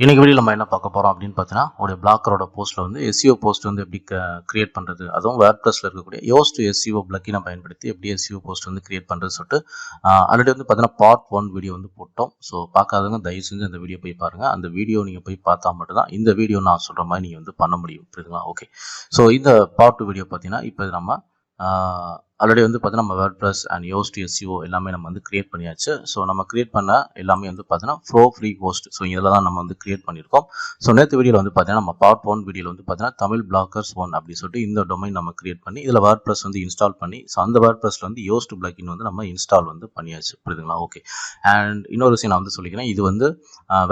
இன்னைக்கு வீடியோ நம்ம என்ன பார்க்க போகிறோம் அப்படின்னு பார்த்தீங்கன்னா, ஒரு பிளாக்கரோட போஸ்ட்டில் வந்து எஸ்இஓ போஸ்ட் வந்து எப்படி கிரியேட் பண்ணுறது, அதுவும் வேர்ட்ப்ரெஸ்ஸில் இருக்கக்கூடிய யோஸ்ட் எஸ்இஓ பிளக்கினை பயன்படுத்தி எப்படி எஸ்இஓ போஸ்ட் வந்து கிரியேட் பண்ணுறது சொல்லிட்டு ஆல்ரெடி வந்து பார்த்தீங்கன்னா பார்ட் 1 வீடியோ வந்து போட்டோம். ஸோ பார்க்காதவங்க தயவு செஞ்சு அந்த வீடியோ போய் பாருங்கள். அந்த வீடியோ நீங்கள் போய் பார்த்தா மட்டும்தான் இந்த வீடியோ நான் சொல்கிற மாதிரி நீங்கள் வந்து பண்ண முடியும். புரியுதுங்களா? ஓகே. ஸோ இந்த பார்ட் 2 வீடியோ பார்த்தீங்கன்னா இப்போ நம்ம ஆல்ரெடி வந்து பார்த்தீங்கன்னா நம்ம வேர்ட்ப்ரெஸ் அண்ட் யோஸ்ட் எஸ்இஓ எல்லாமே நம்ம வந்து கிரியேட் பண்ணியாச்சு. ஸோ நம்ம கிரியேட் பண்ண எல்லாமே வந்து பார்த்தீங்கன்னா ஃப்ரீ ஹோஸ்ட். ஸோ இதில் தான் நம்ம வந்து கிரியேட் பண்ணியிருக்கோம். ஸோ நேற்று வீடியோவில் வந்து பார்த்தீங்கன்னா நம்ம பார்ட் 1 வீடியோவில் வந்து பார்த்தீங்கன்னா தமிழ் பிளாக்கர்ஸ் 1 அப்படி சொல்லிட்டு இந்த டொமைன் நம்ம கிரியேட் பண்ணி இதில் வேர்ட்ப்ரெஸ் வந்து இன்ஸ்டால் பண்ணி ஸோ அந்த வேர்ட்ப்ரெஸ்ல வந்து யோஸ்ட் பிளக்கின் வந்து நம்ம இன்ஸ்டால் வந்து பண்ணியாச்சு. புரியுதுங்களா? ஓகே. அண்ட் இன்னொரு விஷயம் நான் வந்து சொல்லிக்கிறேன், இது வந்து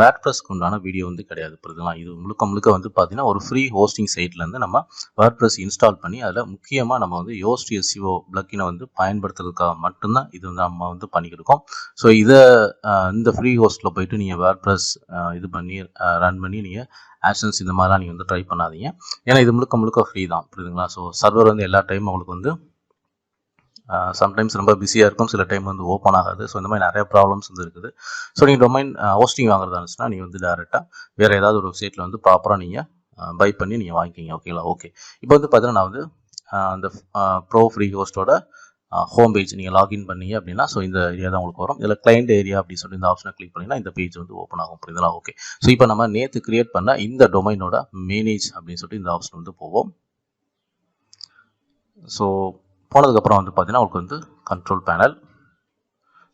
வேர்ட்ப்ரெஸ்க்கு உண்டான வீடியோ வந்து கிடையாது. புரியுதுங்களா? இது முழுக்க வந்து பார்த்தீங்கன்னா ஒரு ஃப்ரீ ஹோஸ்டிங் சைட்லேருந்து நம்ம வேர்ட்ப்ரெஸ் இன்ஸ்டால் பண்ணி அதில் முக்கியமாக நம்ம வந்து யோஸ்ட் எஸ்இஓ பிளக்கினை வந்து பயன்படுத்துறதுக்காக மட்டும்தான் இது வந்து நம்ம வந்து பண்ணிக்கிருக்கோம். ஸோ இதை இந்த ஃப்ரீ ஹோஸ்ட்டில் போயிட்டு நீங்கள் வேர்ட்ப்ரெஸ் இது பண்ணி ரன் பண்ணி நீங்கள் ஆக்ஷன்ஸ் இந்த மாதிரிலாம் நீங்கள் வந்து ட்ரை பண்ணாதீங்க. ஏன்னா இது முழுக்க ஃப்ரீ தான். புரியுதுங்களா? ஸோ சர்வர் வந்து எல்லா டைமும் உங்களுக்கு வந்து சம்டைம்ஸ் ரொம்ப பிஸியாக இருக்கும், சில டைம் வந்து ஓப்பன் ஆகாது. ஸோ இந்த மாதிரி நிறைய ப்ராப்ளம்ஸ் வந்து இருக்குது. ஸோ நீங்கள் டொமைன் ஹோஸ்டிங் வாங்குறதா இருந்துச்சுன்னா நீங்கள் வந்து டேரெக்டாக வேறு ஏதாவது ஒரு வெப்சைட்டில் வந்து ப்ராப்பராக நீங்கள் பை பண்ணி நீங்கள் வாங்கிக்கிங்க. ஓகேங்களா? ஓகே. இப்போ வந்து பார்த்தீங்கன்னா நான் வந்து அந்த ஃப்ரீ ஹோஸ்ட்டோட ஹோம் பேஜ் நீங்கள் லாகின் பண்ணீங்க அப்படின்னா ஸோ இந்த ஏரியா தான் உங்களுக்கு வரும். இதில் கிளைண்ட் ஏரியா அப்படின்னு சொல்லி இந்த ஆப்ஷனை கிளிக் பண்ணிங்கன்னா இந்த பேஜ் வந்து ஓப்பன் ஆகும். புரியுதுங்களா? ஓகே. ஸோ இப்போ நம்ம நேற்று கிரியேட் பண்ண இந்த டொமைனோட மேனேஜ் அப்படின்னு சொல்லிட்டு இந்த ஆப்ஷன் வந்து போவோம். ஸோ போனதுக்கப்புறம் வந்து பார்த்தீங்கன்னா உங்களுக்கு வந்து கண்ட்ரோல் பேனல்.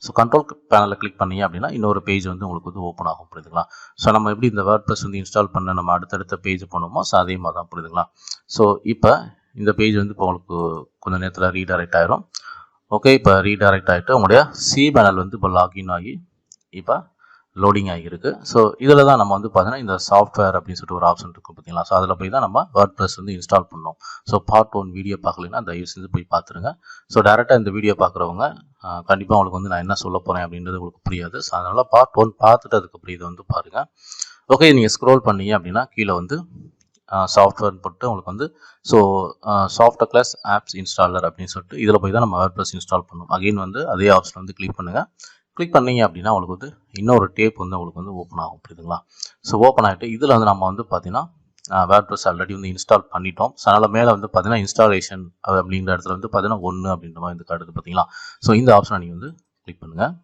ஸோ கண்ட்ரோல் பேனலில் கிளிக் பண்ணீங்க அப்படின்னா இன்னொரு பேஜ் வந்து உங்களுக்கு வந்து ஓப்பன் ஆகும். புரியுதுங்களா? ஸோ நம்ம எப்படி இந்த வேர்ட்ப்ரெஸ் வந்து இன்ஸ்டால் பண்ண நம்ம அடுத்தடுத்த பேஜ் போனோமோ ஸோ அதே மாதிரி தான். புரியுதுங்களா? ஸோ இப்போ இந்த பேஜ் வந்து இப்போ உங்களுக்கு கொஞ்சம் நேரத்தில் ரீடைரக்ட் ஆயிரும். ஓகே. இப்போ ரீடைரக்ட் ஆகிட்டு உங்களுடைய சி பேனல் வந்து இப்போ லாகின் ஆகி இப்போ லோடிங் ஆகியிருக்கு. ஸோ இதில் தான் நம்ம வந்து பார்த்தீங்கன்னா இந்த சாஃப்ட்வேர் அப்படின்னு சொல்லிட்டு ஒரு ஆப்ஷன் இருக்கும் பார்த்தீங்களா? ஸோ அதில் போய் தான் நம்ம வேர்ட்ப்ரெஸ் வந்து இன்ஸ்டால் பண்ணோம். ஸோ பார்ட் 1 வீடியோ பார்க்கலைன்னா தயவு செஞ்சு போய் பார்த்துருங்க. ஸோ டேரெக்டாக இந்த வீடியோ பார்க்குறவங்க கண்டிப்பாக உங்களுக்கு வந்து நான் என்ன சொல்ல போகிறேன் அப்படின்றது உங்களுக்கு புரியாது. ஸோ அதனால் பார்ட் 1 பார்த்துட்டு அதுக்கப்புறம் இதை வந்து பாருங்கள். ஓகே. நீங்கள் ஸ்க்ரோல் பண்ணீங்க அப்படின்னா கீழே வந்து சாஃப்ட்வேர் போட்டு உங்களுக்கு வந்து so software class apps installer அப்படின்னு சொல்லிட்டு இதில் போய் தான் நம்ம வேர்ட்ப்ரெஸ் இன்ஸ்டால் பண்ணணும். அகைன் வந்து அதே ஆப்ஷன் வந்து கிளிக் பண்ணுங்கள். கிளிக் பண்ணீங்க அப்படின்னா உங்களுக்கு வந்து இன்னொரு டேப் வந்து உங்களுக்கு வந்து ஓப்பன் ஆகும். புரியுதுங்களா? ஸோ ஓப்பன் ஆகிட்டு இதில் வந்து நம்ம வந்து பார்த்தீங்கன்னா வேர்ட்ப்ரெஸ் ஆல்ரெடி வந்து இன்ஸ்டால் பண்ணிட்டோம். ஸோ அதனால் மேலே வந்து பார்த்தீங்கன்னா இன்ஸ்டாலேஷன் அப்படிங்கிற இடத்துல வந்து பார்த்தீங்கன்னா 1 அப்படின்ற மாதிரி வந்து காட்டுது பார்த்தீங்களா? ஸோ இந்த ஆப்ஷனை நீங்கள் வந்து கிளிக் பண்ணுங்கள்.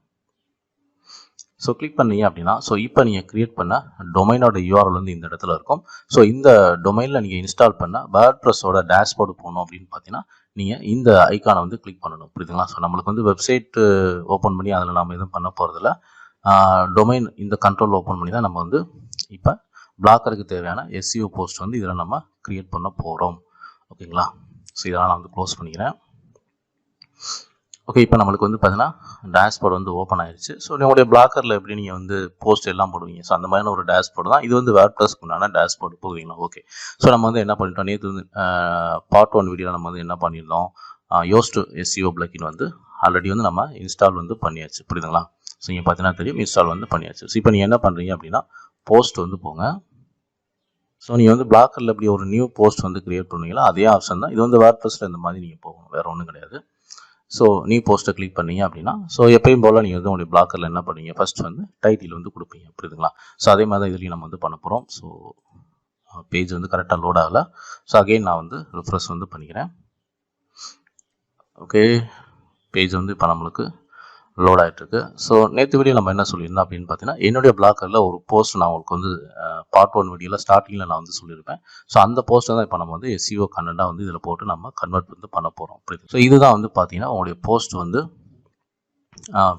ஸோ கிளிக் பண்ணீங்க அப்படின்னா ஸோ இப்போ நீங்கள் கிரியேட் பண்ண டொமைனோட யூஆர்எல் வந்து இந்த இடத்துல இருக்கும். ஸோ இந்த டொமைனில் நீங்கள் இன்ஸ்டால் பண்ண வேர்ட்ப்ரெஸ்ஸோட டேஷ்போர்டு போகணும் அப்படின்னு பார்த்தீங்கன்னா நீங்கள் இந்த ஐக்கானை வந்து கிளிக் பண்ணணும். புரியுதுங்களா? ஸோ நம்மளுக்கு வந்து வெப்சைட் ஓப்பன் பண்ணி அதில் நம்ம எதுவும் பண்ண போகிறதில்ல. டொமைன் இந்த கண்ட்ரோல் ஓப்பன் பண்ணி தான் நம்ம வந்து இப்போ பிளாக்கருக்கு தேவையான எஸ்இஓ போஸ்ட் வந்து இதில் நம்ம கிரியேட் பண்ண போகிறோம். ஓகேங்களா? ஸோ இதெல்லாம் நான் வந்து க்ளோஸ் பண்ணிக்கிறேன். ஓகே. இப்போ நம்மளுக்கு வந்து பார்த்தீங்கன்னா டேஷ்போர்டு வந்து ஓப்பன் ஆயிடுச்சு. ஸோ உங்களுடைய பிளாக்கரில் எப்படி நீங்கள் வந்து போஸ்ட் எல்லாம் போடுவீங்க ஸோ அந்த மாதிரியான ஒரு டேஷ்போர்டு தான் இது வந்து வேர்ட்ப்ரெஸ்க்கு உண்டான டேஷ்போர்டு. போடுவீங்களா? ஓகே. ஸோ நம்ம வந்து என்ன பண்ணிட்டோம், நேற்று வந்து பார்ட் 1 வீடியோவில் நம்ம வந்து என்ன பண்ணியிருந்தோம், யோஸ்ட் எஸ்இஓ பிளக்கின் வந்து ஆல்ரெடி வந்து நம்ம இன்ஸ்டால் வந்து பண்ணியாச்சு. புரியுதுங்களா? ஸோ நீங்கள் பார்த்தீங்கன்னா தெரியும் இன்ஸ்டால் வந்து பண்ணியாச்சு. ஸோ இப்போ நீங்கள் என்ன பண்ணுறீங்க அப்படின்னா போஸ்ட் வந்து போங்க. ஸோ நீங்கள் வந்து பிளாக்கரில் எப்படி ஒரு நியூ போஸ்ட் வந்து கிரியேட் பண்ணுவீங்களா அதே ஆப்ஷன் தான் இது வந்து வேர்ட்ப்ரெஸ்ஸில் இந்த மாதிரி நீங்கள் போகணும், வேறு ஒன்றும் கிடையாது. ஸோ நியூ போஸ்ட்டை கிளிக் பண்ணீங்க அப்படின்னா ஸோ எப்பயும் போல் நீங்கள் வந்து உங்களுடைய பிளாக்கரில் என்ன பண்ணுவீங்க, ஃபஸ்ட் வந்து டைட்டில் வந்து கொடுப்பீங்க. புரியுதுங்களா? ஸோ அதே மாதிரி தான் இதுலேயும் நம்ம வந்து பண்ண போகிறோம். ஸோ பேஜ் வந்து கரெக்டாக லோட் ஆகலை. ஸோ அகெயின் நான் வந்து ரிஃப்ரெஷ் வந்து பண்ணிக்கிறேன். ஓகே. பேஜ் வந்து இப்போ நம்மளுக்கு லோட் ஆகிட்டுருக்கு. ஸோ நேற்று வீடியோ நம்ம என்ன சொல்லியிருந்தோம் அப்படின்னு பார்த்தீங்கன்னா என்னுடைய பிளாக்கரில் ஒரு போஸ்ட் நான் உங்களுக்கு வந்து பார்ட் 1 வீடியோவில் ஸ்டார்டிங்கில் நான் வந்து சொல்லியிருப்பேன். ஸோ அந்த போஸ்ட்டை தான் இப்போ நம்ம வந்து எஸ்இஓ கண்டென்ட்டாக வந்து இதில் போட்டு நம்ம கன்வெர்ட் வந்து பண்ண போகிறோம். புரியுது? ஸோ இதுதான் வந்து பார்த்தீங்கன்னா உங்களுடைய போஸ்ட் வந்து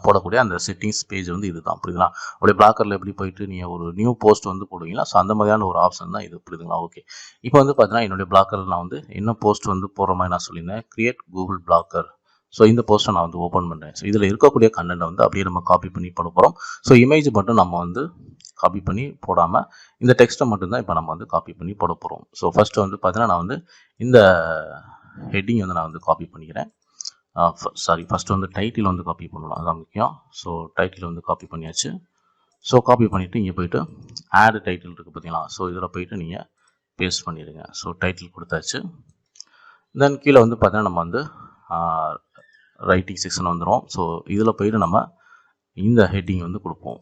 போடக்கூடிய அந்த செட்டிங்ஸ் பேஜ் வந்து இதுதான். புரியுதுங்களா? உங்களுடைய பிளாக்கரில் எப்படி போயிட்டு நீங்கள் ஒரு நியூ போஸ்ட் வந்து போடுவீங்களா ஸோ அந்த மாதிரியான ஒரு ஆப்ஷன் தான் இது. புரியுதுங்களா? ஓகே. இப்போ வந்து பார்த்தீங்கன்னா என்னுடைய பிளாக்கரில் நான் வந்து என்ன போஸ்ட் வந்து போடுற மாதிரி நான் சொல்லியிருந்தேன், கிரியேட் கூகுள் பிளாக்கர். ஸோ இந்த போஸ்ட்டை நான் வந்து ஓப்பன் பண்ணுறேன். ஸோ இதில் இருக்கக்கூடிய கண்டென்ட்டை வந்து அப்படியே நம்ம காப்பி பண்ணி போட போகிறோம். ஸோ இமேஜ் மட்டும் நம்ம வந்து காப்பி பண்ணி போடாமல் இந்த டெக்ஸ்ட்டை மட்டும்தான் இப்போ நம்ம வந்து காப்பி பண்ணி போட போகிறோம். ஸோ ஃபஸ்ட்டு வந்து பார்த்தீங்கன்னா நான் வந்து இந்த ஹெட்டிங் வந்து நான் வந்து காப்பி பண்ணிக்கிறேன். ஃபஸ்ட்டு வந்து டைட்டில் வந்து காப்பி பண்ணணும், அதுதான் முக்கியம். ஸோ டைட்டில் வந்து காப்பி பண்ணியாச்சு. ஸோ காப்பி பண்ணிவிட்டு இங்கே போய்ட்டு ஆட் டைட்டில் இருக்குது பார்த்தீங்களா? ஸோ இதில் போய்ட்டு நீங்கள் பேஸ்ட் பண்ணிடுங்க. ஸோ டைட்டில் கொடுத்தாச்சு. தென் கீழே வந்து பார்த்தீங்கன்னா நம்ம வந்து ரைட்டிங் செக்ஷன் வந்துடும். ஸோ இதில் போய்ட்டு நம்ம இந்த ஹெட்டிங் வந்து கொடுப்போம்.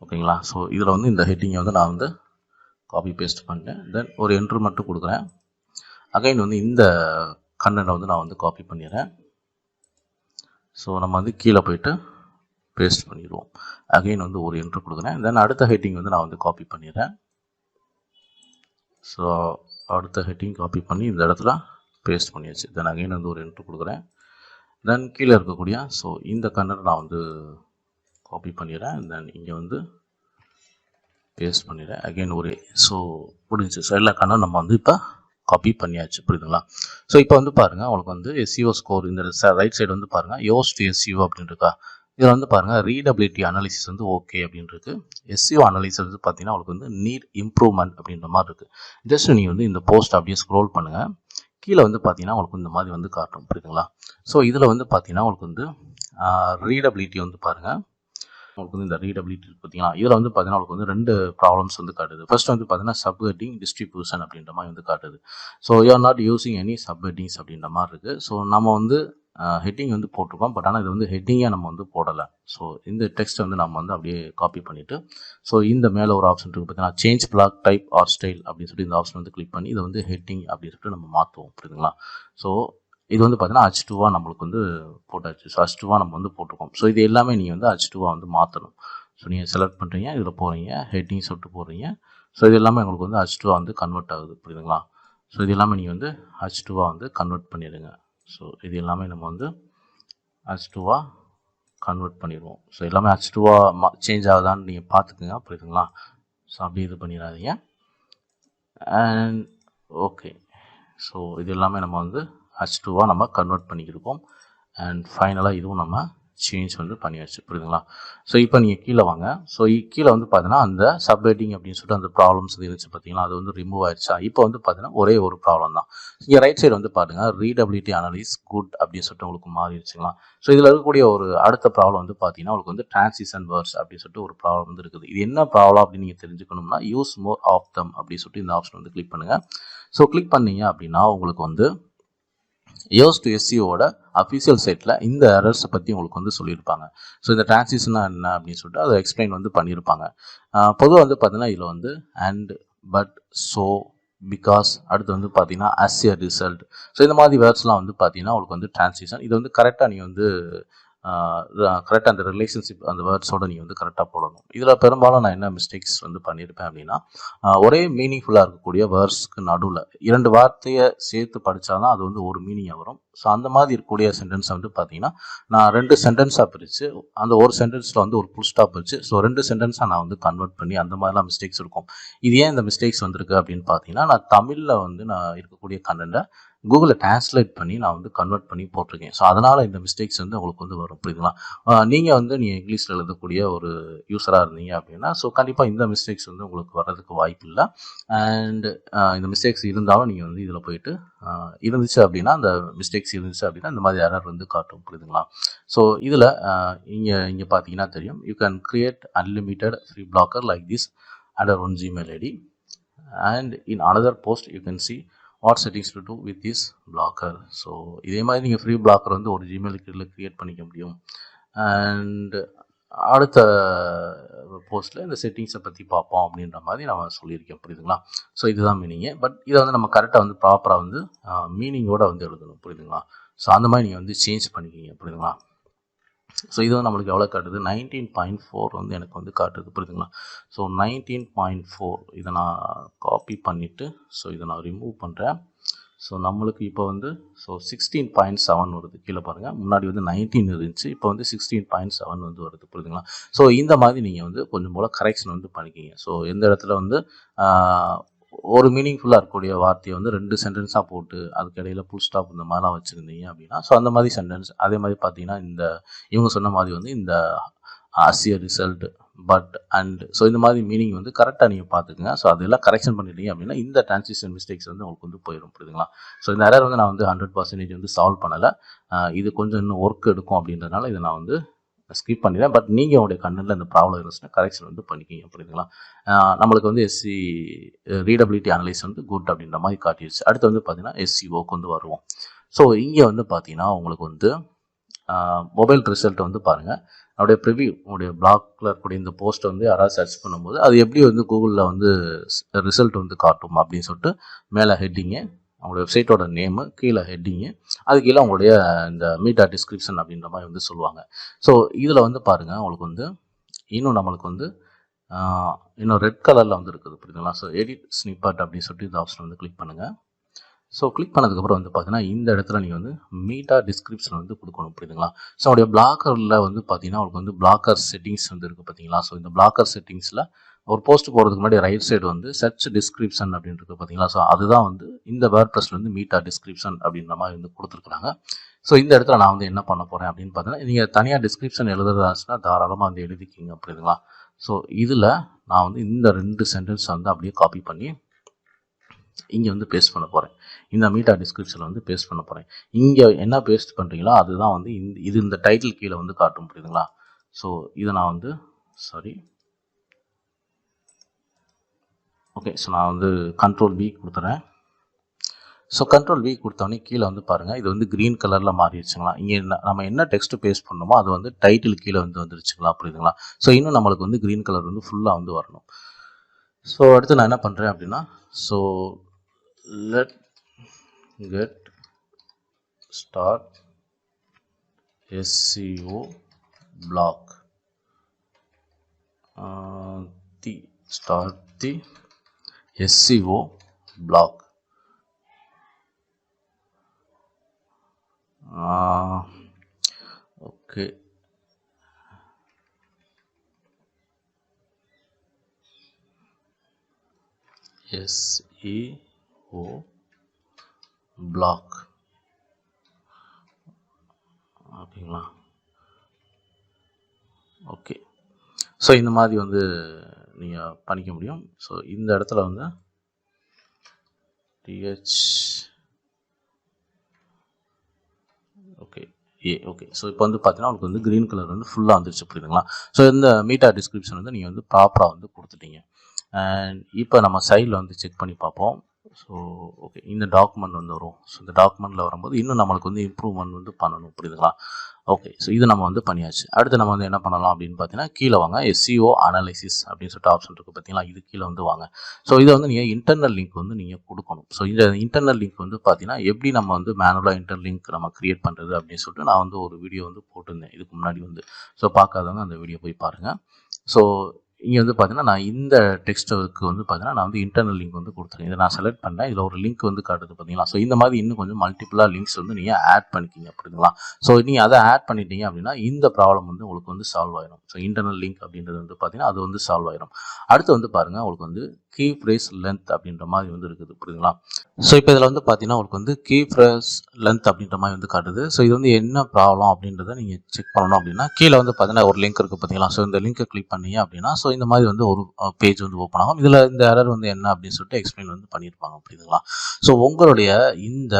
ஓகேங்களா. ஸோ இதில் வந்து இந்த ஹெட்டிங்கை வந்து நான் வந்து காப்பி பேஸ்ட் பண்ணிட்டேன். தென் ஒரு என்ட்ரு மட்டும் கொடுக்குறேன். அகைன் வந்து இந்த கண்டென்ட்டை வந்து நான் வந்து காப்பி பண்ணிடுறேன். ஸோ நம்ம வந்து கீழே போயிட்டு பேஸ்ட் பண்ணிடுவோம். அகைன் வந்து ஒரு என்ட்ரு கொடுக்குறேன். தென் அடுத்த ஹெட்டிங் வந்து நான் வந்து காப்பி பண்ணிடுறேன். ஸோ அடுத்த ஹெட்டிங் காப்பி பண்ணி இந்த இடத்துல பேஸ்ட் பண்ணியாச்சு. தென் அகைன் வந்து ஒரு என்ட்ரு கொடுக்குறேன். தென் கீழே இருக்கக்கூடிய ஸோ இந்த கண்டென்ட் நான் வந்து காப்பி பண்ணிடுறேன். தென் இங்கே வந்து பேஸ்ட் பண்ணிடுறேன். அகைன் ஒரு ஸோ முடிஞ்சு. ஸோ எல்லா கண்டென்ட் நம்ம வந்து இப்போ காப்பி பண்ணியாச்சு. புரியுதுங்களா. ஸோ இப்போ வந்து பாருங்கள் உங்களுக்கு வந்து எஸ்இஓ ஸ்கோர் இந்த ரைட் சைடு வந்து பாருங்கள் யோஸ்ட் எஸ்இஓ அப்படின்னு இருக்கா. இதில் வந்து பாருங்கள் ரீடபிலிட்டி அனாலிசிஸ் வந்து ஓகே அப்படின்னு இருக்குது. எஸ்இஓ அனாலிசிஸ் வந்து பார்த்தீங்கன்னா உங்களுக்கு வந்து நீட் இம்ப்ரூவ்மெண்ட் அப்படின்ற மாதிரி இருக்குது. ஜஸ்ட் நீங்கள் வந்து இந்த போஸ்ட் அப்படியே ஸ்க்ரோல் பண்ணுங்கள். கீழே வந்து பார்த்தீங்கன்னா உங்களுக்கு இந்த மாதிரி வந்து காட்டும். புரியுதுங்களா. ஸோ இதில் வந்து பார்த்தீங்கன்னா உங்களுக்கு வந்து ரீடபிலிட்டி வந்து பாருங்கள். உங்களுக்கு வந்து இந்த ரீடபிலிட்டி பார்த்தீங்கன்னா இதில் வந்து பார்த்தீங்கன்னா உங்களுக்கு வந்து 2 ப்ராப்ளம்ஸ் வந்து காட்டுது. ஃபர்ஸ்ட் வந்து பார்த்தீங்கன்னா சப் ஹெட்டிங் டிஸ்ட்ரிபியூஷன் அப்படின்ற மாதிரி வந்து காட்டுது. So you are not using any sub headings அப்படின்ற மாதிரி இருக்குது. ஸோ நம்ம வந்து ஹெட்டிங் வந்து போட்டிருக்கோம். பட் ஆனால் இது வந்து ஹெட்டிங்காக நம்ம வந்து போடலை. ஸோ இந்த டெக்ஸ்ட்டை வந்து நம்ம வந்து அப்படியே காப்பி பண்ணிவிட்டு ஸோ இந்த மேலே ஒரு ஆப்ஷன் இருக்குது பார்த்தீங்கன்னா change block type or style அப்படின்னு சொல்லிட்டு இந்த ஆப்ஷன் வந்து கிளிக் பண்ணி இதை வந்து ஹெட்டிங் அப்படின்னு சொல்லிட்டு நம்ம மாற்றுவோம். புரியுதுங்களா. ஸோ இது வந்து பார்த்தீங்கன்னா H2வா நம்மளுக்கு வந்து போட்டாச்சு. ஸோ H2வா நம்ம வந்து போட்டிருக்கோம். ஸோ இது எல்லாமே நீங்கள் வந்து H2வா வந்து மாற்றணும். ஸோ நீங்கள் செலக்ட் பண்ணுறீங்க, இதில் போகிறீங்க, ஹெட்டிங் சொல்லிட்டு போடுறீங்க. ஸோ இது எல்லாமே உங்களுக்கு வந்து H2வா வந்து கன்வெர்ட் ஆகுது. புரியுதுங்களா. ஸோ இது எல்லாமே நீங்கள் வந்து H2வா வந்து கன்வெர்ட் பண்ணிடுங்க. ஸோ இது எல்லாமே நம்ம வந்து H2வா கன்வெர்ட் பண்ணிடுவோம். ஸோ எல்லாமே H2வா சேஞ்ச் ஆகுதான்னு நீங்கள் பார்த்துக்குங்க. புரியுதுங்களா. ஸோ அப்படி இது பண்ணிடாதீங்க. And okay. ஸோ இது எல்லாமே நம்ம வந்து H2வா நம்ம கன்வெர்ட் பண்ணிக்கிருக்கோம். அண்ட் ஃபைனலாக இதுவும் நம்ம சேஞ்ச் வந்து பண்ணியாச்சு. புரியுதுங்களா. ஸோ இப்போ நீங்கள் கீழே வாங்க. ஸோ கீழே வந்து பார்த்தீங்கன்னா அந்த சப்ஹெட்டிங் அப்படின்னு சொல்லிட்டு அந்த ப்ராப்ளம்ஸ் இருந்துச்சு பார்த்தீங்களா, அது வந்து ரிமூவ் ஆயிடுச்சா. இப்போ வந்து பார்த்தீங்கன்னா ஒரே ஒரு ப்ராப்ளம் தான். இங்கே ரைட் சைடு வந்து பாருங்கள் ரீடபிலிட்டி அனாலிஸ் குட் அப்படின்னு சொல்லிட்டு உங்களுக்கு மாறிடுச்சுங்களா. ஸோ இதில் இருக்கக்கூடிய ஒரு அடுத்த ப்ராப்ளம் வந்து பார்த்தீங்கன்னா உங்களுக்கு வந்து டிரான்சிஷன் வேர்ட்ஸ் அப்படின்னு சொல்லிட்டு ஒரு ப்ராப்ளம் வந்து இருக்குது. இது என்ன ப்ராப்ளம் அப்படின்னு நீங்கள் தெரிஞ்சுக்கணும்னா யூஸ் மோர் ஆஃப் தம் அப்படின்னு சொல்லிட்டு இந்த ஆப்ஷன் வந்து கிளிக் பண்ணுங்கள். ஸோ கிளிக் பண்ணீங்க அப்படின்னா உங்களுக்கு வந்து யோஸ்ட் எஸ்இஓட அஃபிஷியல் சைட்டில் இந்த எரர்ஸை பற்றி உங்களுக்கு வந்து சொல்லியிருப்பாங்க. ஸோ இந்த டிரான்சிஷனாக என்ன அப்படின்னு சொல்லிட்டு அதை எக்ஸ்பிளைன் வந்து பண்ணியிருப்பாங்க. பொதுவாக வந்து பார்த்தீங்கன்னா இதில் வந்து அண்ட் பட் ஸோ பிகாஸ் அடுத்து வந்து பார்த்தீங்கன்னா அஸ் எ ரிசல்ட். ஸோ இந்த மாதிரி வேர்ட்ஸ்லாம் வந்து பார்த்தீங்கன்னா உங்களுக்கு வந்து டிரான்சிஷன் இது வந்து கரெக்டாக நீங்கள் வந்து கரெக்டாக அந்த ரிலேஷன்ஷிப் அந்த வேர்ட்ஸோடு நீங்கள் வந்து கரெக்டாக போடணும். இதில் பெரும்பாலும் நான் என்ன மிஸ்டேக்ஸ் வந்து பண்ணியிருப்பேன் அப்படின்னா ஒரே மீனிங்ஃபுல்லாக இருக்கக்கூடிய வேர்ட்ஸ்க்கு நடுவில் 2 வார்த்தையை சேர்த்து படித்தா தான் அது வந்து ஒரு மீனிங்காக வரும். ஸோ அந்த மாதிரி இருக்கக்கூடிய சென்டென்ஸை வந்து பார்த்தீங்கன்னா நான் 2 சென்டென்ஸாக பிரித்து அந்த ஒரு சென்டென்ஸில் வந்து ஒரு ஃபுல் ஸ்டாப் வச்சு ஸோ 2 சென்டென்ஸாக நான் வந்து கன்வெர்ட் பண்ணி அந்த மாதிரிலாம் மிஸ்டேக்ஸ் இருக்கும். இது ஏன் இந்த மிஸ்டேக்ஸ் வந்திருக்கு அப்படின்னு பார்த்தீங்கன்னா நான் தமிழில் வந்து நான் இருக்கக்கூடிய கண்டென்ட்டை கூகுளில் டிரான்ஸ்லேட் பண்ணி நான் வந்து கன்வெர்ட் பண்ணி போட்டிருக்கேன். ஸோ அதனால் இந்த மிஸ்டேக்ஸ் வந்து உங்களுக்கு வந்து வரும். புரியுதுங்களா. நீங்கள் இங்கிலீஷில் எழுதக்கூடிய ஒரு யூஸராக இருந்தீங்க அப்படின்னா ஸோ கண்டிப்பாக இந்த மிஸ்டேக்ஸ் வந்து உங்களுக்கு வர்றதுக்கு வாய்ப்பு இல்லை. அண்ட் இந்த மிஸ்டேக்ஸ் இருந்தாலும் நீங்கள் வந்து இதில் போயிட்டு இருந்துச்சு அப்படின்னா அந்த மிஸ்டேக்ஸ் இருந்துச்சு அப்படின்னா இந்த மாதிரி எரர் வந்து காட்டும். புரியுதுங்களா. ஸோ இதில் இங்கே பார்த்தீங்கன்னா தெரியும் you can create unlimited free Blogger like this under one Gmail ID and in another post you can see what settings to do with this Blogger. So இதே மாதிரி நீங்கள் ஃப்ரீ பிளாக்கர் வந்து ஒரு ஜிமெயிலுக்கு க்ரியேட் பண்ணிக்க முடியும். அண்ட் அடுத்த போஸ்ட்டில் இந்த செட்டிங்ஸை பற்றி பார்ப்போம் அப்படின்ற மாதிரி நான் சொல்லியிருக்கேன். புரியுதுங்களா. ஸோ இதுதான் மீனிங்கு. பட் இதை வந்து நம்ம கரெக்டாக வந்து ப்ராப்பராக வந்து மீனிங்கோடு வந்து எழுதணும். புரியுதுங்களா. ஸோ அந்த மாதிரி நீங்கள் வந்து சேஞ்ச் பண்ணிக்கிங்க. புரியுதுங்களா. ஸோ இது வந்து நம்மளுக்கு எவ்வளோ காட்டுது 19.4 வந்து எனக்கு வந்து காட்டுது. புரியுதுங்களா. ஸோ 19.4 இதை நான் காப்பி பண்ணிவிட்டு ஸோ இதை நான் ரிமூவ் பண்ணுறேன். ஸோ நம்மளுக்கு இப்போ வந்து ஸோ 16.7 வருது. கீழே பாருங்கள் முன்னாடி வந்து 19 இருந்துச்சு, இப்போ வந்து 16.7 வந்து வருது. புரியுதுங்களா. ஸோ இந்த மாதிரி நீங்கள் வந்து கொஞ்சம் போல் கரெக்ஷன் வந்து பண்ணிக்கிங்க. ஸோ எந்த இடத்துல வந்து ஒரு மீனிங்ஃபுல்லாக இருக்கக்கூடிய வார்த்தையை வந்து 2 சென்டென்ஸாக போட்டு அதுக்கு இடையில் ஃபுல் ஸ்டாப் இந்த மாதிரிலாம் வச்சுருந்தீங்க அப்படின்னா ஸோ அந்த மாதிரி சென்டென்ஸ் அதே மாதிரி பார்த்தீங்கன்னா இந்த இவங்க சொன்ன மாதிரி வந்து இந்த as a result but and so இந்த மாதிரி மீனிங் வந்து கரெக்டாக நீங்கள் பார்த்துக்குங்க. ஸோ அதெல்லாம் கரெக்ஷன் பண்ணிட்டீங்க அப்படின்னா இந்த டிரான்சிஷன் மிஸ்டேக்ஸ் வந்து உங்களுக்கு வந்து போயிடும். புரியுதுங்களா. ஸோ இந்த எரர் வந்து நான் வந்து 100% வந்து சால்வ் பண்ணலை. இது கொஞ்சம் இன்னும் ஒர்க் எடுக்கும் அப்படின்றதுனால இதை நான் வந்து ஸ்கிப் பண்ணிடுறேன். பட் நீங்கள் உங்களுடைய கண்டென்ட்டில் இந்த ப்ராப்ளம் இருந்துச்சுன்னா கரெக்ஷன் வந்து பண்ணிக்கிங்க. புரியுதுங்களா. நம்மளுக்கு வந்து ரீடபிலிட்டி அனலைஸ் வந்து குட் அப்படின்ற மாதிரி காட்டிடுச்சு. அடுத்து வந்து பார்த்தீங்கன்னா எஸ்இஓக்கு வந்து வருவோம். ஸோ இங்கே வந்து பார்த்தீங்கன்னா உங்களுக்கு வந்து மொபைல் ரிசல்ட் வந்து பாருங்கள். அவருடைய ப்ரிவியூ உங்களுடைய பிளாக்ல இருக்கக்கூடிய இந்த போஸ்ட்டை வந்து யாராவது சர்ச் பண்ணும்போது அது எப்படி வந்து கூகுளில் வந்து ரிசல்ட் வந்து காட்டும் அப்படின்னு சொல்லிட்டு மேலே ஹெட்டிங்கு, அவங்களுடைய வெப்சைட்டோட நேமு, கீழே ஹெட்டிங்கு, அது கீழே அவங்களுடைய இந்த மீட்டா டிஸ்கிரிப்ஷன் அப்படின்ற மாதிரி வந்து சொல்லுவாங்க. ஸோ இதில் வந்து பாருங்கள் உங்களுக்கு வந்து இன்னும் நம்மளுக்கு வந்து இன்னும் ரெட் கலரில் வந்து இருக்குது புரியுதுங்களா. ஸோ எடிட் ஸ்னிப்பட் அப்படின்னு சொல்லிட்டு இந்த ஆப்ஷன் வந்து கிளிக் பண்ணுங்கள். ஸோ கிளிக் பண்ணதுக்கப்புறம் வந்து பார்த்தீங்கன்னா இந்த இடத்துல நீங்கள் வந்து மீட்டா டிஸ்கிரிப்ஷன் வந்து கொடுக்கணும் புரியுதுங்களா. ஸோ உங்களுடைய பிளாக்கரில் வந்து பார்த்தீங்கன்னா உங்களுக்கு வந்து பிளாக்கர் செட்டிங்ஸ் வந்து இருக்குது பார்த்தீங்களா. ஸோ இந்த பிளாக்கர் செட்டிங்ஸில் ஒரு போஸ்ட் போகிறதுக்கு முன்னாடி ரைட் சைடு வந்து சர்ச் டிஸ்கிரிப்ஷன் அப்படின்னு இருக்குது பார்த்தீங்களா. ஸோ அதுதான் வந்து இந்த வேர்ட்பிரஸ்ல வந்து மீட்டா டிஸ்கிரிப்ஷன் அப்படின்ற மாதிரி வந்து கொடுத்துருக்குறாங்க. ஸோ இந்த இடத்துல நான் வந்து என்ன பண்ண போகிறேன் அப்படின்னு பார்த்தீங்கன்னா, நீங்கள் தனியாக டிஸ்கிரிப்ஷன் எழுதுறதாச்சுன்னா தாராளமாக வந்து எழுதிக்கிங்க புரியுதுங்களா. ஸோ இதில் நான் வந்து இந்த 2 சென்டென்ஸ் வந்து அப்படியே காப்பி பண்ணி இங்கே வந்து பேஸ்ட் பண்ண போகிறேன். இந்த மீட்டா டிஸ்கிரிப்ஷனில் வந்து பேஸ்ட் பண்ண போகிறேன். இங்கே என்ன பேஸ்ட் பண்ணுறீங்களோ அதுதான் வந்து இந்த டைட்டில் கீழே வந்து காட்டும் புரியுதுங்களா. ஸோ இதை நான் வந்து ஓகே. ஸோ நான் வந்து Ctrl+V கொடுத்துறேன். ஸோ Ctrl+V கொடுத்தோடனே கீழே வந்து பாருங்கள் இது வந்து க்ரீன் கலரில் மாறிடுச்சுங்களா. இங்கே நம்ம என்ன டெக்ஸ்ட் பேஸ்ட் பண்ணணுமோ அது வந்து டைட்டில் கீழே வந்து வந்துருச்சுங்களா புரியுதுங்களா. ஸோ இன்னும் நம்மளுக்கு வந்து க்ரீன் கலர் வந்து ஃபுல்லாக வந்து வரணும். ஸோ அடுத்து நான் என்ன பண்ணுறேன் அப்படின்னா, so let get start SEO blog start the SEO blog. Okay. SEO blog. அப்படிங்களா. ஓகே. ஸோ இந்த மாதிரி வந்து நீங்கள் பண்ணிக்க முடியும். ஸோ இந்த இடத்துல வந்து ஓகே. ஸோ இப்போ வந்து பார்த்தீங்கன்னா உங்களுக்கு வந்து க்ரீன் கலர் வந்து ஃபுல்லாக வந்துருச்சு புரியுதுங்களா. ஸோ இந்த மீட்டா டிஸ்கிரிப்ஷன் வந்து நீங்கள் வந்து ப்ராப்பராக வந்து கொடுத்துட்டீங்க. அண்ட் இப்போ நம்ம சைடில் வந்து செக் பண்ணி பார்ப்போம். ஸோ ஓகே, இந்த டாக்குமெண்ட் வந்து வரும். ஸோ இந்த டாக்குமெண்ட்டில் வரும்போது இன்னும் நம்மளுக்கு வந்து இம்ப்ரூவ்மெண்ட் வந்து பண்ணணும் புரியுதுங்களா. ஓகே. ஸோ இது நம்ம வந்து பண்ணியாச்சு. அடுத்து நம்ம வந்து என்ன பண்ணலாம் அப்படின்னு பார்த்தீங்கன்னா, கீழே வாங்க SEO அனாலிசிஸ் அப்படின்னு சொல்லிட்டு ஆப்ஷன் இருக்குது பார்த்தீங்களா. இது கீழே வந்து வாங்க. ஸோ இதை வந்து நீங்கள் இன்டர்னல் லிங்க் வந்து நீங்கள் கொடுக்கணும். ஸோ இந்த இன்டர்னல் லிங்க் வந்து பார்த்தீங்கன்னா எப்படி நம்ம வந்து மேனுவலாக இன்டர் லிங்க் நம்ம கிரியேட் பண்ணுறது அப்படின்னு சொல்லிட்டு நான் வந்து ஒரு வீடியோ வந்து போட்டிருந்தேன் இதுக்கு முன்னாடி வந்து. ஸோ பார்க்காதவங்க அந்த வீடியோ போய் பாருங்கள். ஸோ இங்கே வந்து பார்த்தீங்கன்னா நான் இந்த டெக்ஸ்ட்டுக்கு வந்து பார்த்தீங்கன்னா நான் வந்து இன்டர்னல் லிங்க் வந்து கொடுத்துருக்கேன். இதை நான் செலக்ட் பண்ணேன். இதில் ஒரு லிங்க் வந்து காட்டுது பார்த்தீங்களா. ஸோ இந்த மாதிரி இன்னும் கொஞ்சம் மல்டிபிளாக லிங்க்ஸ் வந்து நீங்கள் ஆட் பண்ணிக்கிங்க அப்படிங்களா. ஸோ நீங்கள் அதை ஆட் பண்ணிட்டீங்க அப்படின்னா இந்த ப்ராப்ளம் வந்து உங்களுக்கு வந்து சால்வ் ஆயிடும். ஸோ இன்டர்னல் லிங்க் அப்படின்றது வந்து பார்த்தீங்கன்னா அது வந்து சால்வ் ஆயிடும். அடுத்து வந்து பாருங்கள் உங்களுக்கு வந்து கீ ஃப்ரேஸ் லென்த் அப்படின்ற மாதிரி வந்து இருக்குது புரியுதுங்களா. ஸோ இப்போ இதில் வந்து பார்த்தீங்கன்னா உங்களுக்கு வந்து கீ ஃப்ரேஸ் லென்த் அப்படின்ற மாதிரி வந்து காட்டுது. ஸோ இது வந்து என்ன ப்ராப்ளம் அப்படின்றத நீங்கள் செக் பண்ணணும் அப்படின்னா கீழே வந்து பார்த்தீங்கன்னா ஒரு லிங்க் இருக்குது பார்த்தீங்களா. ஸோ இந்த லிங்கை கிளிக் பண்ணீங்க அப்படின்னா ஸோ இந்த மாதிரி வந்து ஒரு பேஜ் வந்து ஓப்பன் ஆகும். இதில் இந்த எரர் வந்து என்ன அப்படின்னு சொல்லிட்டு எக்ஸ்பிளைன் வந்து பண்ணியிருப்பாங்க புரியுதுங்களா. ஸோ உங்களுடைய இந்த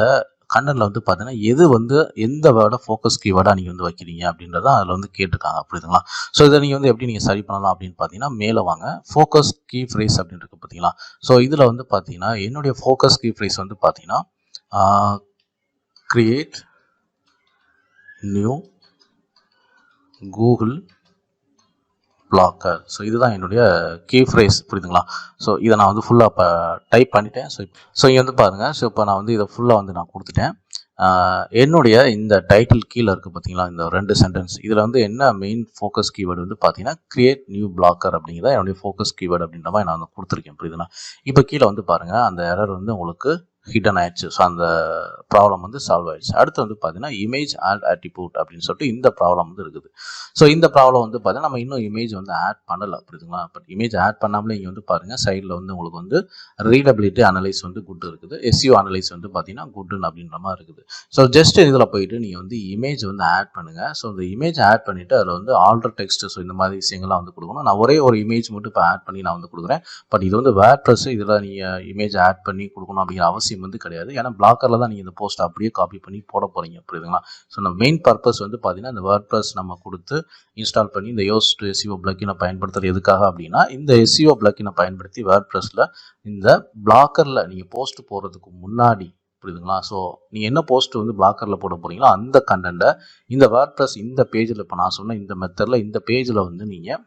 கண்டென்ட்ல வந்து பார்த்தீங்கன்னா எது வந்து எந்த வேர்டை ஃபோக்கஸ் கீவேர்டாக நீங்கள் வந்து வைக்கிறீங்க அப்படின்றத அதில் வந்து கேட்டிருக்காங்க புரியுதுங்களா. ஸோ இதை நீங்கள் வந்து எப்படி நீங்கள் சரி பண்ணலாம் அப்படின்னு பார்த்தீங்கன்னா மேலே வாங்க, ஃபோக்கஸ் கீ ஃப்ரேஸ் அப்படின்னு இருக்கு பார்த்தீங்களா. ஸோ இதில் வந்து பார்த்தீங்கன்னா என்னுடைய ஃபோக்கஸ் கீ ஃப்ரேஸ் வந்து பார்த்தீங்கன்னா create new Google blogger. So இதுதான் என்னுடைய கீ ஃப்ரேஸ் புரியுதுங்களா. ஸோ இதை நான் வந்து ஃபுல்லாக இப்போ டைப் பண்ணிட்டேன். ஸோ இங்கே வந்து பாருங்கள். ஸோ இப்போ நான் வந்து இதை ஃபுல்லாக வந்து நான் கொடுத்துட்டேன். என்னுடைய இந்த டைட்டில் கீழே இருக்குது பார்த்தீங்களா இந்த 2 சென்டென்ஸ். இதில் வந்து என்ன மெயின் ஃபோக்கஸ் கீவேர்டு வந்து பார்த்தீங்கன்னா கிரியேட் நியூ பிளாக்கர் அப்படிங்கிறத என்னுடைய ஃபோக்கஸ் கீவேர்டு அப்படின்ற மாதிரி நான் வந்து கொடுத்துருக்கேன் புரியுதுங்களா. இப்போ கீழே வந்து பாருங்கள் அந்த எரர் வந்து உங்களுக்கு ஹிடன் ஆயிடுச்சு. ஸோ அந்த ப்ராப்ளம் வந்து சால்வ் ஆயிடுச்சு. அடுத்து வந்து பார்த்தீங்கன்னா இமேஜ் ஆட் அட்ரிபியூட் அப்படின்னு சொல்லிட்டு இந்த ப்ராப்ளம் வந்து இருக்குது. ஸோ இந்த ப்ராப்ளம் வந்து பார்த்தீங்கன்னா நம்ம இன்னும் இமேஜ் வந்து ஆட் பண்ணலை புரியுதுங்களா. பட் இமேஜ் ஆட் பண்ணாமலே இங்கே வந்து பாருங்கள் சைடில் வந்து உங்களுக்கு வந்து ரீடபிலிட்டி அனலைஸ் வந்து குட் இருக்குது, SEO அனலைஸ் வந்து பார்த்தீங்கன்னா குட்னு அப்படின்ற மாதிரி இருக்குது. ஸோ ஜஸ்ட் இதில் போயிட்டு நீங்கள் வந்து இமேஜ் வந்து ஆட் பண்ணுங்கள். ஸோ இந்த இமேஜ் ஆட் பண்ணிவிட்டு அதில் வந்து ஆல்டர் டெக்ஸ்ட் ஸோ இந்த மாதிரி விஷயங்கள்லாம் வந்து கொடுக்கணும். நான் ஒரே ஒரு இமேஜ் மட்டும் இப்போ ஆட் பண்ணி நான் வந்து கொடுக்குறேன். பட் இது வந்து வேர்ட்பிரஸ் இதில் நீங்கள் இமேஜ் ஆட் பண்ணி கொடுக்கணும் அப்படிங்கிற அவசியம் வந்து கிடையாது. ஏன்னா பிளாக்கரில் தான் நீங்கள் இந்த போஸ்ட் அப்படியே காப்பி பண்ணி போட போகிறீங்க புரியுதுங்களா. ஸோ நம்ம மெயின் பர்பஸ் வந்து பார்த்தீங்கன்னா இந்த வேர்ட்பிரஸ் நம்ம கொடுத்து இன்ஸ்டால் பண்ணி இந்த யோஸ்ட் SEO பிளக்கினை பயன்படுத்துறது எதுக்காக அப்படின்னா இந்த SEO பிளக்கினை பயன்படுத்தி வேர்ட்பிரஸில் இந்த பிளாக்கரில் நீங்கள் போஸ்ட் போடுறதுக்கு முன்னாடி புரியுதுங்களா? ஸோ நீங்கள் என்ன போஸ்ட் வந்து பிளாக்கரில் போட போகிறீங்களோ அந்த கண்டென்ட்டை இந்த வேர்ட்ப்ரெஸ் இந்த பேஜில் இப்போ நான் சொன்ன இந்த மெத்தடில் இந்த பேஜில் வந்து நீங்கள்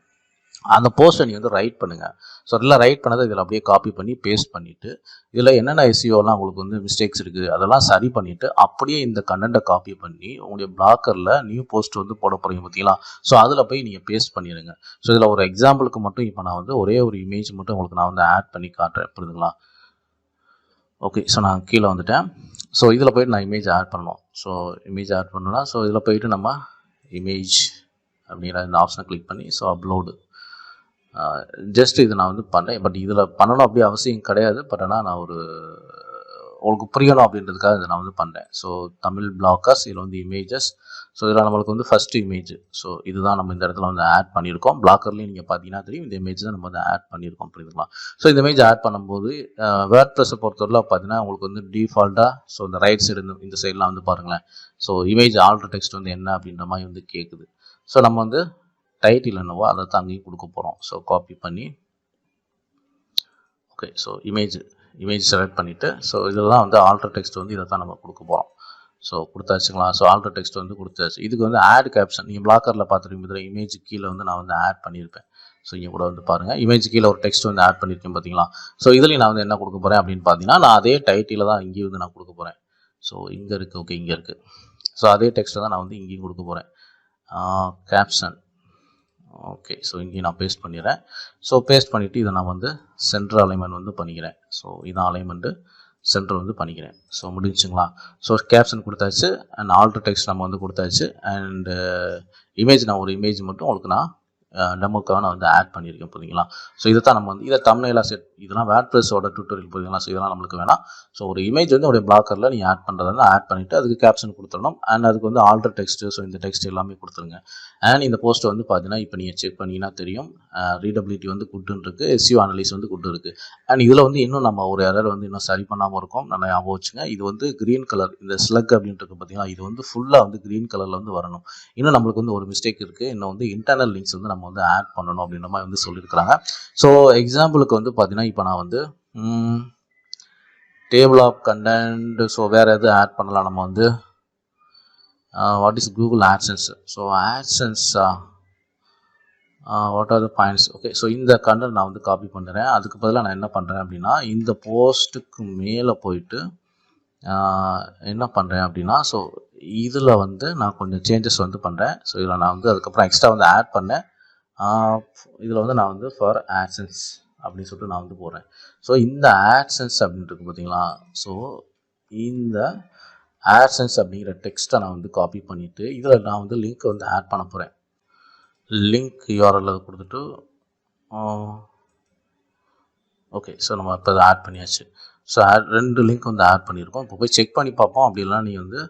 அந்த போஸ்ட்டை நீங்கள் வந்து ரைட் பண்ணுங்கள். ஸோ இதெல்லாம் ரைட் பண்ணதை இதில் அப்படியே காப்பி பண்ணி பேஸ்ட் பண்ணிவிட்டு இதில் என்னென்ன எஸ்இஓலாம் உங்களுக்கு வந்து மிஸ்டேக்ஸ் இருக்குது அதெல்லாம் சரி பண்ணிவிட்டு அப்படியே இந்த கண்டென்ட்டை காப்பி பண்ணி உங்களுடைய பிளாக்கரில் நியூ போஸ்ட் வந்து போட போகிறீங்க பார்த்தீங்களா? ஸோ அதில் போய் நீங்கள் பேஸ்ட் பண்ணிடுங்க. ஸோ இதில் ஒரு எக்ஸாம்பிளுக்கு மட்டும் இப்போ நான் வந்து ஒரே ஒரு இமேஜ் மட்டும் உங்களுக்கு நான் வந்து ஆட் பண்ணி காட்டுறேன். புரியுதுங்களா? ஓகே, ஸோ நான் கீழே வந்துட்டேன். ஸோ இதில் போய்ட்டு நான் இமேஜ் ஆட் பண்ணணும். ஸோ இமேஜ் ஆட் பண்ணணும்னா ஸோ இதில் போய்ட்டு நம்ம இமேஜ் அப்படிங்கிற இந்த ஆப்ஷனை கிளிக் பண்ணி ஸோ அப்லோடு ஜஸ்ட் இது நான் வந்து பண்ணேன். பட் இதில் பண்ணணும் அப்படி அவசியம் கிடையாது. பட் ஆனால் நான் ஒரு உங்களுக்கு புரியணும் அப்படின்றதுக்காக இதை நான் வந்து பண்ணேன். ஸோ தமிழ் பிளாக்கர்ஸ் இதில் வந்து இமேஜஸ். ஸோ இதில் நம்மளுக்கு வந்து ஃபஸ்ட்டு இமேஜ். ஸோ இதுதான் நம்ம இந்த இடத்துல வந்து ஆட் பண்ணியிருக்கோம். பிளாக்கர்லேயும் நீங்கள் பார்த்தீங்கன்னா தெரியும் இந்த இமேஜ் தான் நம்ம வந்து ஆட் பண்ணியிருக்கோம். புரியுதுங்களா? ஸோ இந்த இமேஜ் ஆட் பண்ணும்போது வேர்ட்ப்ரெஸ்ஸை பொறுத்தவரை பார்த்தீங்கன்னா உங்களுக்கு வந்து டிஃபால்ட்டாக ஸோ இந்த ரைட் சைடு இந்த சைட்லாம் வந்து பாருங்களேன். ஸோ இமேஜ் ஆல்டர் டெக்ஸ்ட் வந்து என்ன அப்படின்ற மாதிரி வந்து கேட்குது. ஸோ நம்ம வந்து டைட்டில் என்னவோ அதை தான் அங்கேயும் கொடுக்க போகிறோம். ஸோ காப்பி பண்ணி ஓகே, ஸோ இமேஜ் செலக்ட் பண்ணிவிட்டு ஸோ இதெல்லாம் வந்து ஆல்டர் டெக்ஸ்ட் வந்து இதை தான் நம்ம கொடுக்க போகிறோம். ஸோ கொடுத்தாச்சுங்களா? ஸோ ஆல்டர் டெக்ஸ்ட் வந்து கொடுத்தாச்சு. இதுக்கு வந்து ஆட் கேப்ஷன் நீங்கள் பிளாக்கரில் பார்த்துருக்கீங்க இதில் இமேஜ் கீழே வந்து நான் வந்து ஆட் பண்ணியிருப்பேன். ஸோ இங்கே கூட வந்து பாருங்கள் இமேஜ் கீழே ஒரு டெக்ஸ்ட் வந்து ஆட் பண்ணியிருக்கேன் பார்த்தீங்களா? ஸோ இதுலேயும் நான் வந்து என்ன கொடுக்க போகிறேன் அப்படின்னு பார்த்தீங்கன்னா நான் அதே டைட்டில் தான் இங்கேயும் வந்து நான் கொடுக்க போகிறேன். ஸோ இங்கே இருக்குது. ஓகே, இங்கே இருக்குது. ஸோ அதே டெக்ஸ்ட்டை தான் நான் வந்து இங்கேயும் கொடுக்க போகிறேன். கேப்ஷன் ஓகே, ஸோ இங்கேயும் நான் பேஸ்ட் பண்ணிடுறேன். ஸோ பேஸ்ட் பண்ணிவிட்டு இதை நான் வந்து சென்டர் அலைன்மெண்ட் வந்து பண்ணிக்கிறேன். ஸோ இதான் அலைன்மெண்ட்டு சென்டர் வந்து பண்ணிக்கிறேன். ஸோ முடிஞ்சுங்களா? ஸோ கேப்ஷன் கொடுத்தாச்சு அண்ட் ஆல்டர் டெக்ஸ்ட் நம்ம வந்து கொடுத்தாச்சு அண்டு இமேஜ் நான் ஒரு இமேஜ் மட்டும் உங்களுக்கு நான் டெமோக்காக நான் வந்து ஆட் பண்ணியிருக்கேன். புரியுங்களா? ஸோ இதை தான் நம்ம வந்து இதை தம்ப்நெயிலாக செட் இதெல்லாம் வேர்ட்ப்ரெஸ்ஸோட டியூட்டோரியல் புரியுங்களா? ஸோ இதெல்லாம் நம்மளுக்கு வேணாம். ஸோ ஒரு இமேஜ் வந்து உடைய பிளாக்கரில் நீங்கள் ஆட் பண்ணுறத வந்து ஆட் பண்ணிவிட்டு அதுக்கு கேப்ஷன் கொடுத்துடணும் அண்ட் அதுக்கு வந்து ஆல்டர் டெக்ஸ்ட்டு ஸோ இந்த டெக்ஸ்ட் எல்லாமே கொடுத்துருங்க. அண்ட் இந்த போஸ்ட் வந்து பார்த்தீங்கன்னா இப்போ நீங்கள் செக் பண்ணிங்கன்னா தெரியும் ரீடபிலிட்டி வந்து குட்டுன்னு இருக்குது, எஸ்இஓ அனலிஸ் வந்து குட்டு இருக்குது. அண்ட் இதில் வந்து இன்னும் நம்ம ஒரு எரர் வந்து இன்னும் சரி பண்ணாமல் இருக்கோம். நல்லா ஞாபகம் வச்சுங்க. இது வந்து க்ரீன் கலர் இந்த ஸ்லக் அப்படின்றது பார்த்தீங்கன்னா இது வந்து ஃபுல்லாக வந்து க்ரீன் கலரில் வந்து வரணும். இன்னும் நம்மளுக்கு வந்து ஒரு மிஸ்டேக் இருக்குது. இன்னும் வந்து இன்டர்னல் லிங்க்ஸ் வந்து நம்ம வந்து ஆட் பண்ணணும் அப்படின்ற மாதிரி வந்து சொல்லியிருக்கிறாங்க. ஸோ எக்ஸாம்பிளுக்கு வந்து பார்த்தீங்கன்னா இப்போ நான் வந்து டேபிள் ஆஃப் கண்டென்ட் ஸோ வேறு எது ஆட் பண்ணலாம் நம்ம வந்து what is Google AdSense. So ஆட்சன்ஸா what are the points. Okay, so இந்த கண்டென்ட் நான் வந்து காப்பி பண்ணுறேன். அதுக்கு பதிலாக நான் என்ன பண்ணுறேன் அப்படின்னா இந்த போஸ்ட்டுக்கு மேலே போயிட்டு என்ன பண்ணுறேன் அப்படின்னா ஸோ இதில் வந்து நான் கொஞ்சம் சேஞ்சஸ் வந்து பண்ணுறேன். ஸோ இதில் நான் வந்து அதுக்கப்புறம் எக்ஸ்ட்ரா வந்து ஆட் பண்ணேன். இதில் வந்து நான் வந்து ஃபார் ஆட்சன்ஸ் அப்படின்னு சொல்லிட்டு நான் வந்து போடுறேன். ஸோ இந்த ஆட்சன்ஸ் அப்படின்ட்டு பார்த்தீங்களா? ஸோ இந்த ஆட்சன்ஸ் அப்படிங்கிற டெக்ஸ்ட்டை நான் வந்து காப்பி பண்ணிவிட்டு இதில் நான் வந்து லிங்க் வந்து ஆட் பண்ண போகிறேன். லிங்க் யூஆர்எல் கொடுத்துட்டு ஓகே, ஸோ நம்ம இப்போ ஆட் பண்ணியாச்சு. ஸோ ரெண்டு லிங்க் வந்து ஆட் பண்ணியிருக்கோம். இப்போ போய் செக் பண்ணி பார்ப்போம். அப்படிலாம் நீங்கள் வந்து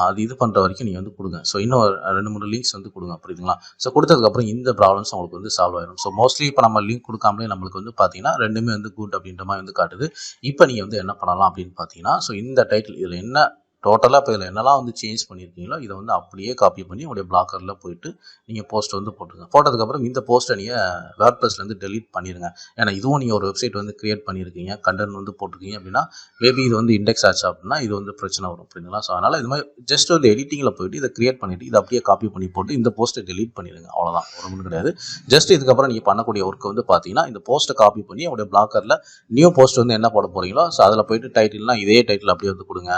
அது இது பண்ணுற வரைக்கும் நீங்கள் வந்து கொடுங்க. ஸோ இன்னும் 2-3 லிங்க்ஸ் வந்து கொடுங்க. புரியுதுங்களா? ஸோ கொடுத்ததுக்கப்புறம் இந்த ப்ராப்ளம்ஸ் உங்களுக்கு வந்து சால்வ் ஆயிடும். ஸோ மோஸ்ட்லி இப்போ நம்ம லிங்க் கொடுக்காமலே நம்மளுக்கு வந்து பார்த்தீங்கன்னா ரெண்டுமே வந்து குட் அப்படின்ற மாதிரி வந்து காட்டுது. இப்போ நீங்கள் வந்து என்ன பண்ணலாம் அப்படின்னு பார்த்தீங்கன்னா ஸோ இந்த டைட்டில் இதில் என்ன டோட்டலாக இப்போ இதில் என்னெல்லாம் வந்து சேஞ்ச் பண்ணியிருக்கீங்களோ இதை வந்து அப்படியே காப்பி பண்ணி உங்களுடைய பிளாக்கரில் போயிட்டு நீங்கள் போஸ்ட் வந்து போட்டுருங்க. போட்டதுக்கப்புறம் இந்த போஸ்ட்டை நீங்கள் வேர்ட்ப்ரெஸ்லேருந்து டெலீட் பண்ணிடுங்க. ஏன்னா இதுவும் நீங்கள் ஒரு வெப்சைட் வந்து க்ரியேட் பண்ணியிருக்கீங்க, கண்டென்ட் வந்து போட்டிருக்கீங்க அப்படின்னா மேபி இது வந்து இண்டெக்ஸ் ஆச்சு அப்படின்னா இது வந்து பிரச்சனை வரும். புரியுதுங்களா? ஸோ அதனால் இது மாதிரி ஜஸ்ட் வந்து எடிட்டிங்கில் போயிட்டு இதை க்ரியேட் பண்ணிவிட்டு இதை அப்படியே காப்பி பண்ணி போட்டு இந்த போஸ்ட்டை டெலீட் பண்ணிடுங்க. அவ்வளோதான், ஒரு ஒன்றும் கிடையாது. ஜஸ்ட் இதுக்கப்புறம் நீங்கள் பண்ணக்கூடிய ஒர்க் வந்து பார்த்தீங்கன்னா இந்த போஸ்ட்டை காப்பி பண்ணி உங்களுடைய பிளாக்கரில் நியூ போஸ்ட் வந்து என்ன போட போகிறீங்களோ ஸோ அதில் போயிட்டு டைட்டில்னால் இதே டைட்டில் அப்படியே வந்து கொடுங்க.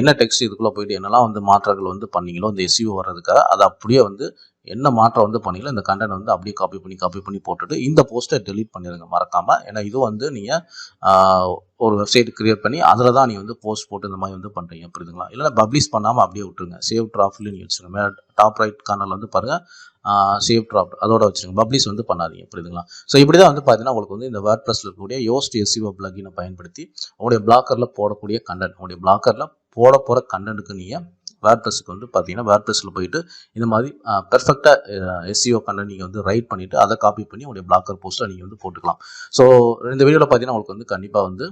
என்ன டெக்ஸ்ட் இதுக்குள்ளே போயிட்டு என்னெல்லாம் வந்து மாற்றங்கள் வந்து பண்ணீங்களோ இந்த எஸ்இஓ வர்றதுக்காக அதை அப்படியே வந்து என்ன மாற்றம் வந்து பண்ணீங்களோ இந்த கண்டென்ட் வந்து அப்படியே காப்பி பண்ணி போட்டுட்டு இந்த போஸ்ட்டை டெலீட் பண்ணிடுங்க மறக்காமல். ஏன்னா இது வந்து நீங்கள் ஒரு வெப்சைட் கிரியேட் பண்ணி அதில் தான் நீங்கள் வந்து போஸ்ட் போட்டு இந்த மாதிரி வந்து பண்ணுறீங்க. புரியுதுங்களா? இல்லைனா பப்ளிஷ் பண்ணாமல் அப்படியே விட்டுருங்க. சேவ் ட்ராஃப்ட்ல நீங்கள் வச்சுருங்க. மேலே டாப் ரைட் கார்னரில் வந்து பாருங்கள் சேவ் ட்ராஃப்ட் அதோட வச்சுருங்க. பப்ளிஷ் வந்து பண்ணாதீங்க. புரியுதுங்களா? ஸோ இப்படி தான் வந்து பார்த்தீங்கன்னா உங்களுக்கு வந்து இந்த வேர்ட்ப்ரெஸ்ல இருக்கக்கூடிய யோஸ்ட் எஸ்இஓ பிளக்கினை பயன்படுத்தி உங்களுடைய பிளாக்கரில் போடக்கூடிய கண்டென்ட் உங்களுடைய பிளாக்கரில் போட போகிற கண்டென்ட்டுக்கு நீங்கள் வேர்ட்ப்ரெஸ்ஸுக்கு வந்து பார்த்தீங்கன்னா வேர்ட்ப்ரெஸ்ஸில் போயிட்டு இந்த மாதிரி பெர்ஃபெக்டாக எஸ்இஓ கண்டென்ட் நீங்கள் வந்து ரைட் பண்ணிவிட்டு அதை காப்பி பண்ணி உங்களுடைய பிளாக்கர் போஸ்ட்டை நீங்கள் வந்து போட்டுக்கலாம். ஸோ இந்த வீடியோவில் பார்த்தீங்கன்னா உங்களுக்கு வந்து கண்டிப்பாக வந்து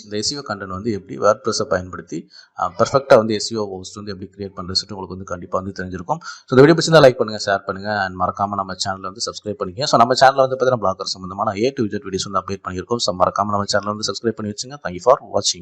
இந்த எஸ்இஓ கண்டென்ட் வந்து எப்படி வேர்ட்ப்ரெஸ்ஸை பயன்படுத்தி பெர்ஃபெக்டாக வந்து எஸ்இஓ போஸ்ட் வந்து எப்படி கிரியேட் பண்ணுறது உங்களுக்கு வந்து கண்டிப்பாக வந்து தெரிஞ்சிருக்கும். ஸோ இந்த வீடியோ பிடிச்சிருந்தா லைக் பண்ணுங்கள், ஷேர் பண்ணுங்கள் அண்ட் மறக்காமல் நம்ம சேனலில் வந்து சப்ஸ்கிரைப் பண்ணிக்கங்க. ஸோ நம்ம சேனலில் வந்து பார்த்தீங்கன்னா பிளாக்கர் சம்பந்தமான A to Z வீடியோஸ் வந்து அப்டேட் பண்ணியிருக்கோம். ஸோ மறக்காமல் நம்ம சேனலில் வந்து சப்ஸ்கிரைப் பண்ணி வச்சுங்க. தேங்க்யூ ஃபார் வாட்சிங்.